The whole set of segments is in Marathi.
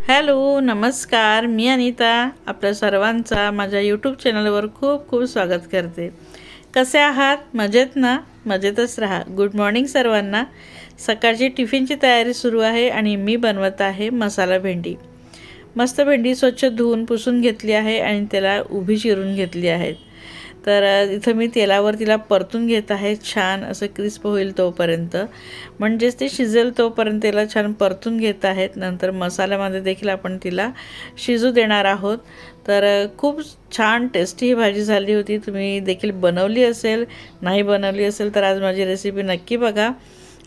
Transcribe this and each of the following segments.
हॅलो, नमस्कार. मी अनिता आपल्या सर्वांचा माझ्या यूट्यूब चॅनलवर खूप खूप स्वागत करते. कसे आहात? मजेत ना? मजेतच राहा. गुड मॉर्निंग सर्वांना. सकाळची टिफिनची तयारी सुरू आहे आणि मी बनवत आहे मसाला भेंडी. मस्त भेंडी स्वच्छ धुवून पुसून घेतली आहे आणि त्याला उभी चिरून घेतली आहे. तर इथं मी तेलावर तिला परतून घेत आहे, छान असं क्रिस्प होईल तोपर्यंत. म्हणजेच ते शिजेल तोपर्यंत त्याला छान परतून घेत आहेत. नंतर मसाल्यामध्ये देखील आपण तिला शिजू देणार आहोत. तर खूप छान टेस्टी ही भाजी झाली होती. तुम्ही देखील बनवली असेल, नाही बनवली असेल तर आज माझी रेसिपी नक्की बघा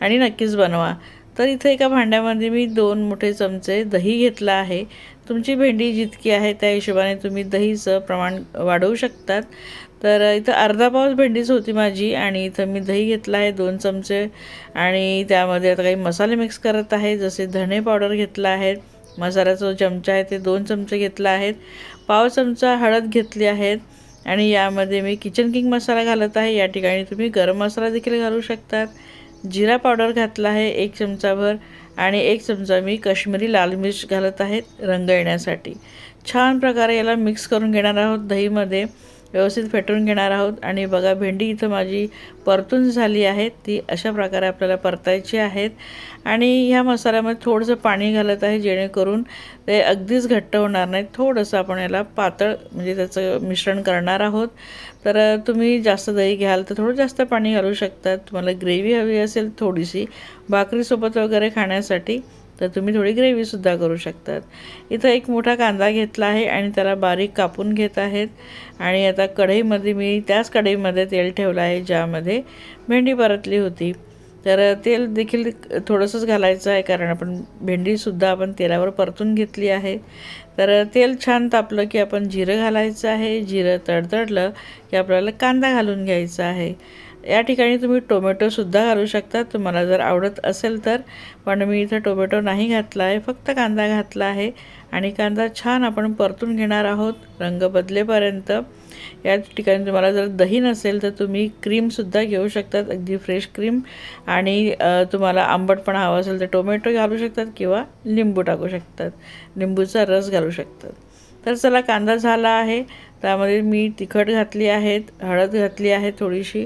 आणि नक्कीच बनवा. तर इथे एका भांड्यामध्ये मी 2 मोठे चमचे दही घेतला आहे. तुमची भेंडी जितकी आहे त्या हिशोबाने तुम्ही दहीचं प्रमाण वाढवू शकतात. तर इथं अर्धा पाव भेंडीच होती माझी आणि इथं मी दही घेतला आहे 2 चमचे आणि त्यामध्ये आता काही मसाले मिक्स करत आहे. जसे धणे पावडर घेतला आहे, मसाल्याचा जो चमचा आहे ते 2 चमचे घेतला आहेत, पाव चमचा हळद घेतली आहेत आणि यामध्ये मी किचन किंग मसाला घालत आहे. या ठिकाणी तुम्ही गरम मसाला देखील घालू शकतात. जिरा पावडर घातला आहे 1 चमचाभर आणि 1 चमचा मी काश्मीरी लाल मिर्च घालत आहेत रंग येण्यासाठी. छान प्रकारे याला मिक्स करून घेणार आहोत, दहीमध्ये व्यवस्थित फेटून घेणार आहोत. आणि बघा भेंडी इथं माझी परतून झाली आहे, ती अशा प्रकारे आपल्याला परतायची आहेत. आणि ह्या मसाल्यामध्ये थोडंसं पाणी घालत आहे जेणेकरून ते अगदीच घट्ट होणार नाही. थोडंसं आपण याला पातळ म्हणजे त्याचं मिश्रण करणार आहोत. तर तुम्ही जास्त दही घ्याल तर थोडं जास्त पाणी घालू शकतात. तुम्हाला ग्रेव्ही हवी असेल थोडीशी भाकरीसोबत वगैरे खाण्यासाठी तर तुम्ही थोडी ग्रेव्हीसुद्धा करू शकतात. इथं एक मोठा कांदा घेतला आहे आणि त्याला बारीक कापून घेत आहेत. आणि आता कढईमध्ये मी त्याच कढईमध्ये तेल ठेवलं आहे ज्यामध्ये भेंडी परतली होती. तर तेल देखील थोडंसंच घालायचं आहे कारण आपण भेंडीसुद्धा आपण तेलावर परतून घेतली आहे. तर तेल छान तापलं की आपण जिरं घालायचं आहे. जिरं तडतडलं की आपल्याला कांदा घालून घ्यायचा आहे. या ठिकाणी तुम्ही टोमॅटोसुद्धा घालू शकता तुम्हाला जर आवडत असेल तर, पण मी इथं टोमॅटो नाही घातला आहे, फक्त कांदा घातला आहे. आणि कांदा छान आपण परतून घेणार आहोत रंग बदलेपर्यंत. या ठिकाणी तुम्हाला जर दही नसेल तर तुम्ही क्रीमसुद्धा घेऊ शकतात, अगदी फ्रेश क्रीम. आणि तुम्हाला आंबटपणा हवा असेल तर टोमॅटो घालू शकतात किंवा लिंबू टाकू शकतात, लिंबूचा रस घालू शकतात. तर चला कांदा झाला आहे, त्यामध्ये मी तिखट घातली आहेत, हळद घातली आहे थोडीशी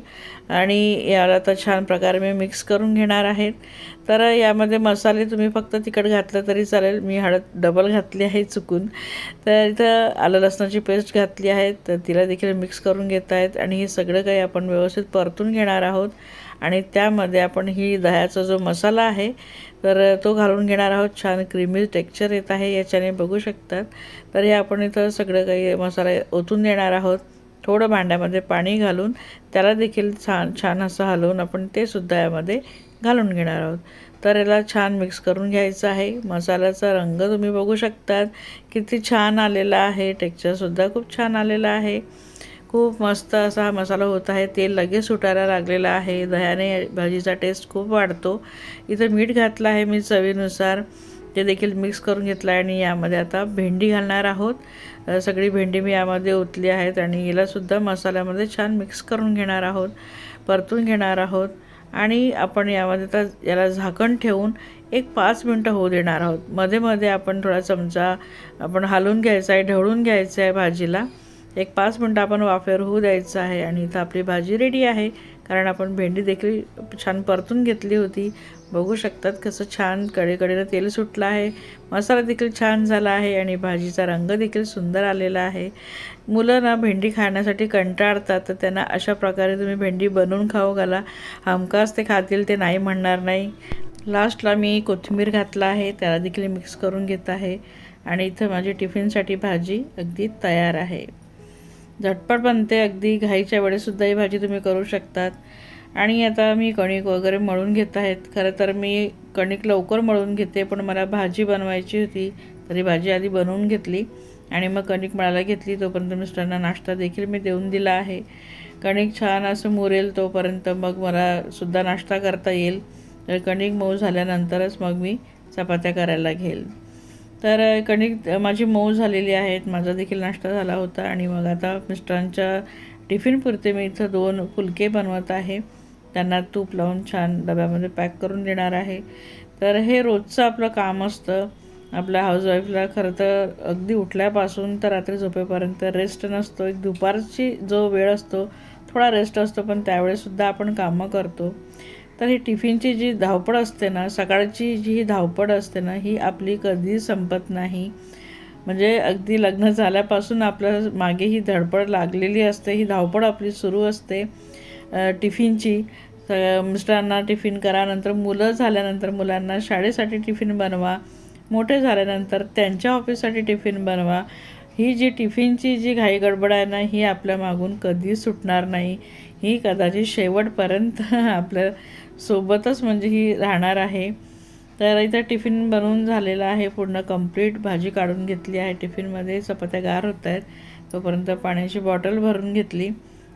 आणि याला आता छान प्रकारे मी मिक्स करून घेणार आहेत. तर यामध्ये मसाले तुम्ही फक्त तिखट घातलं तरी चालेल, मी हळद डबल घातली आहे चुकून. तर इथं आलं लसणाची पेस्ट घातली आहे, तर तिला देखील मिक्स करून घेत आहेत. आणि हे सगळं काही आपण व्यवस्थित परतून घेणार आहोत. आणि त्यामध्ये आपण ही दह्याचा जो मसाला आहे तर तो घालून घेणार आहोत. छान क्रीमी टेक्स्चर येत आहे याच्याने, बघू शकतात. तर हे आपण इथं सगळं काही मसाला ओतून देणार आहोत. थोडं भांड्यामध्ये पाणी घालून त्याला देखील छान असं हलवून आपण ते सुद्धा यामध्ये घालून घेणार आहोत. तर याला छान मिक्स करून घ्यायचं आहे. मसाल्याचा रंग तुम्ही बघू शकतात किती छान आलेला आहे, टेक्स्चरसुद्धा खूप छान आलेला आहे. खूप मस्त असा हा मसाला होत आहे. तेल लगेच सुटायला लागलेलं आहे. दह्याने भाजीचा टेस्ट खूप वाढतो. इथं मीठ घातलं आहे मी चवीनुसार, ते देखील मिक्स करून घेतलं आहे. आणि यामध्ये आता भेंडी घालणार आहोत. सगळी भेंडी मी यामध्ये ओतली आहेत आणि यालासुद्धा मसाल्यामध्ये छान मिक्स करून घेणार आहोत, परतून घेणार आहोत. आणि आपण यामध्ये तर याला झाकण ठेवून एक 5 मिनटं होऊ देणार आहोत. मध्ये मध्ये आपण थोडा चमचा आपण हलवून घ्यायचा आहे, ढवळून घ्यायचं आहे भाजीला. एक 5 मिनटं आपण वाफेवर होऊ द्यायचं आहे. आणि इथं आपली भाजी रेडी आहे, कारण आपण भेंडी देखील छान परतून घेतली होती. बघू शकतात कसं छान कडेकडेनं तेल सुटलं आहे, मसाला देखील छान झाला आहे आणि भाजीचा रंग देखील सुंदर आलेला आहे. मुलं ना भेंडी खाण्यासाठी कंटाळतात, तर त्यांना अशा प्रकारे तुम्ही भेंडी बनवून खाऊ घाला, हमखास ते खातील, ते नाही म्हणणार नाही. लास्टला मी कोथिंबीर घातला आहे, त्याला देखील मिक्स करून घेत आहे. आणि इथं माझी टिफिनसाठी भाजी अगदी तयार आहे. झटपट बनते, अगदी घाईच्या वेळेसुद्धा ही भाजी तुम्ही करू शकतात. आणि आता मी कणिक वगैरे मळून घेत आहेत. खरं तर मी कणिक लवकर मळून घेते, पण मला भाजी बनवायची होती तरी भाजी आधी बनवून घेतली आणि मग कणिक मळायला घेतली. तोपर्यंत मिस्टरांना नाश्ता देखील मी देऊन दिला आहे. कणिक छान असं मुरेल तोपर्यंत मग मला सुद्धा नाश्ता करता येईल. तर कणिक मऊ झाल्यानंतरच मग मी चपात्या करायला घेईल. तर कणिक माझी मऊ झालेली आहेत, माझा देखील नाश्ता झाला होता. आणि मग आता मिस्टरांच्या टिफिनपुरते मी इथं 2 फुलके बनवत आहे. त्यांना तूप लावून छान डब्यामध्ये पॅक करून देणार आहे. तर हे रोजचं आपलं काम असतं. आपल्या हाऊसवाईफला खरं तर अगदी उठल्यापासून तर रात्री झोपेपर्यंत रेस्ट नसतो. एक दुपारची जो वेळ असतो थोडा रेस्ट असतो, पण त्यावेळेसुद्धा आपण कामं करतो. तर ही टिफिनची जी धावपळ असते ना, सकाळची जी धावपळ असते ना, ही आपली कधी संपत नाही. म्हणजे अगदी लग्न झाल्यापासून आपल्या मागे ही धडपड लागलेली असते, ही धावपळ आपली सुरू असते टिफिनची. मिस्टरांना टिफिन करा, नंतर मुलं झाल्यानंतर मुलांना शाळेसाठी टिफिन बनवा, मोठे झाल्यानंतर त्यांच्या ऑफिससाठी टिफिन बनवा. ही जी टिफिनची जी घाई गडबड आहे ना, ही आपल्या मागून कधी सुटणार नाही. ही कदाचित शेवटपर्यंत आपल्या सोबतच म्हणजे ही राहणार आहे. तर इथं टिफिन बनवून झालेलं आहे पूर्ण कंप्लीट. भाजी काढून घेतली आहे टिफिनमध्ये, चपात्या गार होत आहेत. तोपर्यंत पाण्याची बॉटल भरून घेतली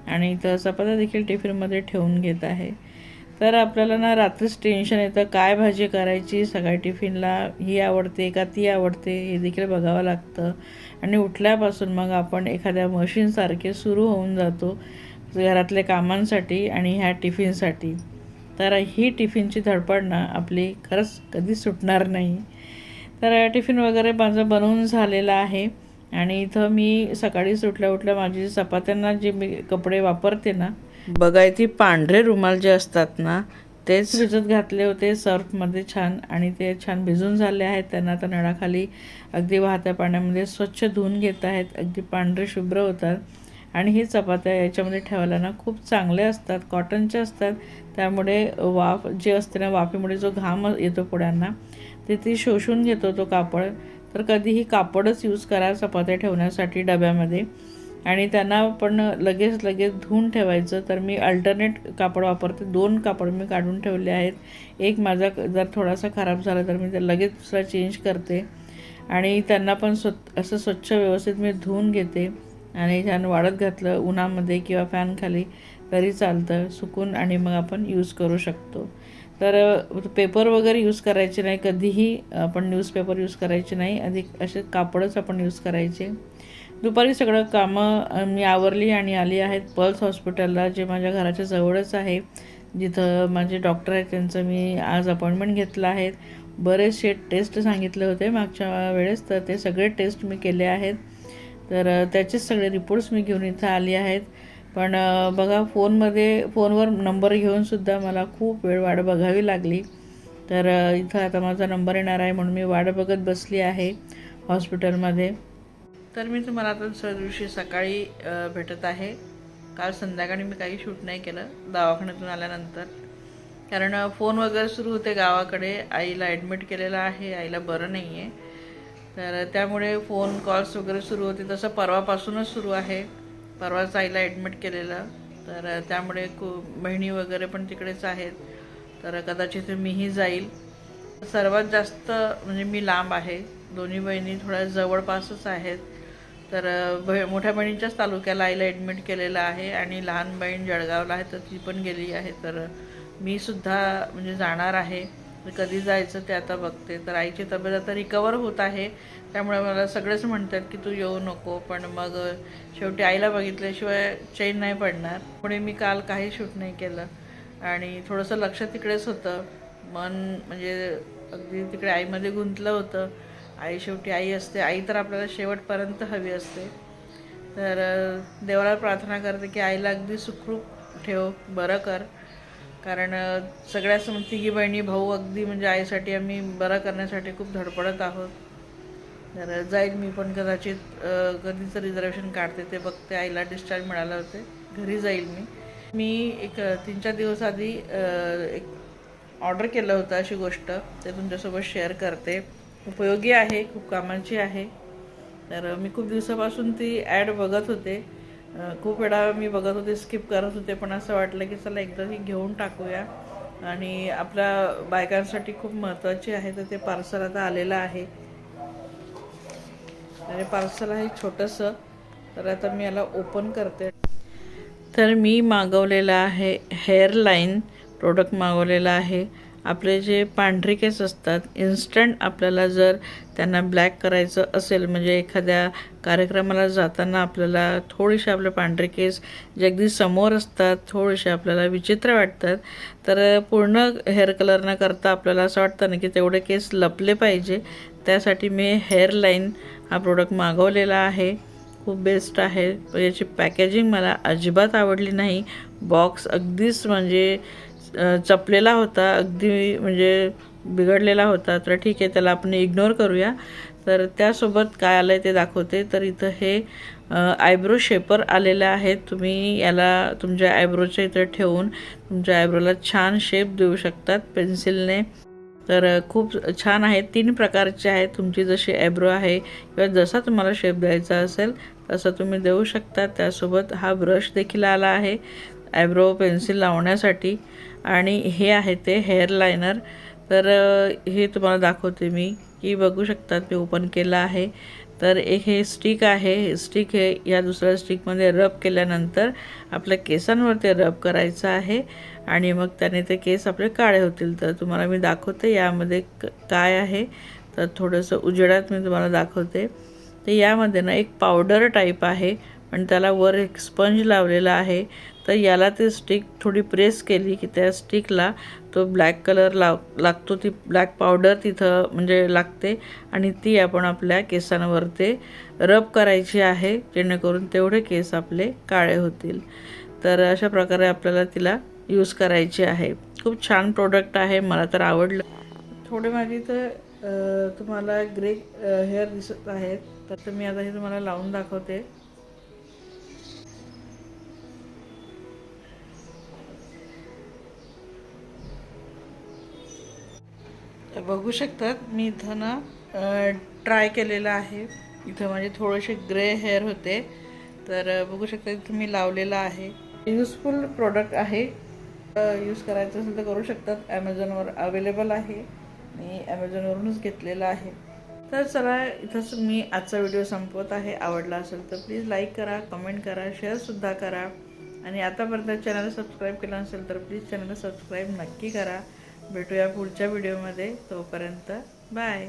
आणि इथं चपात्या देखील टिफिनमध्ये ठेवून घेत आहे. तर आपल्याला ना रात्रीच टेन्शन येतं, काय भाजी करायची सकाळी टिफिनला, ही आवडते का ती आवडते हे देखील बघावं लागतं. आणि उठल्यापासून मग आपण एखाद्या मशीनसारखे सुरू होऊन जातो घरातल्या कामांसाठी आणि ह्या टिफिनसाठी. तर ही टिफिनची धडपड ना आपली खरंच कधी सुटणार नाही. तर टिफिन वगैरे माझं बनवून झालेलं आहे आणि इथं मी सकाळी उठल्या माझी चपात्यांना जे मी कपडे वापरते ना, बघा ती पांढरे रुमाल जे असतात ना, तेच भिजत घातले होते सर्फमध्ये छान, आणि ते छान भिजून झाले आहेत. त्यांना आता नळाखाली अगदी वाहत्या पाण्यामध्ये स्वच्छ धुवून घेत आहेत. अगदी पांढरे शुभ्र होतात. आणि ही चपात्या याच्यामध्ये ठेवायला ना खूप चांगले असतात, कॉटनचे असतात. त्यामुळे वाफ जे असते ना, वाफेमुळे जो घाम येतो पुड्यांना ते ती शोषून घेतो तो कापड. तर कधीही कापडच यूज करा चपात्या ठेवण्यासाठी डब्यामध्ये, आणि त्यांना पण लगेच धुवून ठेवायचं. तर मी अल्टरनेट कापड वापरते. 2 कापड मी काढून ठेवले आहेत. एक माझा जर थोडासा खराब झाला तर मी ते लगेच दुसरा चेंज करते, आणि त्यांना पण असं स्वच्छ व्यवस्थित मी धुवून घेते. आणि छान वाळत घातलं उन्हामध्ये किंवा फॅनखाली तरी चालतं सुकून, आणि मग आपण यूज करू शकतो. तर पेपर वगैरे यूज करायचे नाही कधीही, आपण न्यूजपेपर यूज करायचे नाही, अधिक असे कापडच आपण यूज करायचे. दुपारी सगळं कामं मी आवरली आणि आली आहेत पल्स हॉस्पिटलला, जे माझ्या घराच्या जवळच आहे, जिथं माझे डॉक्टर आहेत. त्यांचं मी आज अपॉइंटमेंट घेतलं आहे. बरेचसे टेस्ट सांगितले होते मागच्या वेळेस, तर ते सगळे टेस्ट मी केले आहेत. तर त्याचेच सगळे रिपोर्ट्स मी घेऊन इथं आली आहेत. पण बघा फोनवर नंबर घेऊनसुद्धा मला खूप वेळ वाट बघावी लागली. तर इथं आता माझा नंबर येणार आहे म्हणून मी वाट बघत बसली आहे हॉस्पिटलमध्ये. तर मी तुम्हाला आता दुसऱ्या दिवशी सकाळी भेटत आहे. काल संध्याकाळी मी काही शूट नाही केलं दवाखान्यातून आल्यानंतर, कारण फोन वगैरे सुरू होते गावाकडे. आईला ॲडमिट केलेलं आहे, आईला बरं नाही आहे. तर त्यामुळे फोन कॉल्स वगैरे सुरू होते. तसं परवापासूनच सुरू आहे, परवाच आईला ॲडमिट केलेलं. तर त्यामुळे बहिणी वगैरे पण तिकडेच आहेत. तर कदाचित मीही जाईल. सर्वात जास्त म्हणजे मी लांब आहे, दोन्ही बहिणी थोड्या जवळपासच आहेत. तर मोठ्या बहिणीच्याच तालुक्याला आईला ॲडमिट केलेलं आहे, आणि लहान बहीण जळगावला आहे, तर ती पण गेली आहे. तर मी सुद्धा म्हणजे जाणार आहे. कधी जायचं ते आता बघते. तर आईची तब्येत आता रिकवर होत आहे, त्यामुळे मला सगळेच म्हणतात की तू येऊ नको, पण मग शेवटी आईला बघितल्याशिवाय चैन नाही पडणार. पुढे मी काल काही शूट नाही केलं, आणि थोडंसं लक्ष तिकडेच होतं. मन म्हणजे अगदी तिकडे आईमध्ये गुंतलं होतं. आई शेवटी आई असते, आई तर आपल्याला शेवटपर्यंत हवी असते. तर देवाला प्रार्थना करते की आईला अगदी सुखरूप ठेव, बरं कर. कारण सगळ्याच तिघी बहिणी भाऊ अगदी म्हणजे आईसाठी आम्ही बरं करण्यासाठी खूप धडपडत आहोत. तर जाईल मी पण कदाचित, कधीच रिझर्वेशन काढते ते बघते. आईला डिस्चार्ज मिळाला होते, घरी जाईल मी एक 3-4 दिवस आधी एक ऑर्डर केलं होतं अशी गोष्ट, ते तुमच्यासोबत शेअर करते. उपयोगी आहे, खूप कामाची आहे. तर मी खूप दिवसापासून ती ॲड बघत होते, खूप वेळा मी बघत होते, स्किप करत होते, पण असं वाटलं की चला एकदा ही घेऊन टाकूया. आणि आपल्या बायकांसाठी खूप महत्त्वाची आहे. तर ते पार्सल आता आलेलं आहे, आणि पार्सल आहे छोटंसं. तर आता मी याला ओपन करते. तर मी मागवलेलं आहे हेअर लाईन प्रोडक्ट मागवलेलं आहे. आपले जे पांढरे केस असतात, इन्स्टंट आपल्याला जर त्यांना ब्लॅक करायचं असेल, म्हणजे एखाद्या कार्यक्रमाला जाताना आपल्याला थोडेसे आपले पांढरे केस जे अगदी समोर असतात थोडेसे आपल्याला विचित्र वाटतात, तर पूर्ण हेअर कलर न करता आपल्याला असं वाटतं ना की तेवढे केस लपले पाहिजे, त्यासाठी मी हेअरलाईन हा प्रोडक्ट मागवलेला आहे. खूप बेस्ट आहे. याची पॅकेजिंग मला अजिबात आवडली नाही. बॉक्स अगदीच म्हणजे चपलेला होता, अगदी म्हणजे बिघडलेला होता. तर ठीक आहे, त्याला आपण इग्नोर करूया. तर त्यासोबत काय आलं आहे ते दाखवते. तर इथं हे आयब्रो शेपर आलेलं आहे. तुम्ही याला तुमच्या आयब्रोच्या इथं ठेवून तुमच्या आयब्रोला छान शेप देऊ शकतात पेन्सिलने. तर खूप छान आहे. 3 प्रकारचे आहेत. तुमची जशी आयब्रो आहे किंवा जसा तुम्हाला शेप द्यायचा असेल तसं तुम्ही देऊ शकता. त्यासोबत हा ब्रश देखील आला आहे आयब्रो पेन्सिल लावण्यासाठी. आणि हे आहे ते हेअर लायनर. तर हे तुम्हाला दाखवते मी की बघू शकतात. मी ओपन केलं आहे. तर एक हे स्टिक आहे. हे स्टिक हे या दुसऱ्या स्टिकमध्ये रब केल्यानंतर आपल्या केसांवर ते रब करायचं आहे आणि मग त्याने ते केस आपले काळे होतील. तर तुम्हाला मी दाखवते यामध्ये काय आहे. तर थोडंसं उजेडात मी तुम्हाला दाखवते. तर यामध्ये ना एक पावडर टाईप आहे, पण त्याला वर एक स्पंज लावलेला आहे. तर याला ते स्टिक थोडी प्रेस केली की त्या स्टिकला तो ब्लॅक कलर लागतो. ती ब्लॅक पावडर तिथं म्हणजे लागते आणि ती आपण आपल्या केसांवर ते रब करायची आहे, जेणेकरून तेवढे केस आपले काळे होतील. तर अशा प्रकारे आपल्याला तिला यूज करायची आहे. खूप छान प्रोडक्ट आहे, मला तर आवडलं. थोडे माझी तर तुम्हाला ग्रे हेअर दिसत आहेत. तर मी आता हे तुम्हाला लावून दाखवते. तर बघू शकतात मी इथं ना ट्राय केलेलं आहे. इथं माझे थोडेसे ग्रे हेअर होते. तर बघू शकता इथं मी लावलेलं आहे. युजफुल प्रोडक्ट आहे. यूज करायचं असेल तर करू शकतात. ॲमेझॉनवर अवेलेबल आहे. मी ॲमेझॉनवरूनच घेतलेलं आहे. तर चला इथंच मी आजचा व्हिडिओ संपवत आहे. आवडला असेल तर प्लीज लाईक करा, कमेंट करा, शेअरसुद्धा करा. आणि आतापर्यंत चॅनल सबस्क्राईब केलं असेल तर प्लीज चॅनल सबस्क्राईब नक्की करा. भेटूया पुढच्या व्हिडिओमध्ये. तोपर्यंत बाय.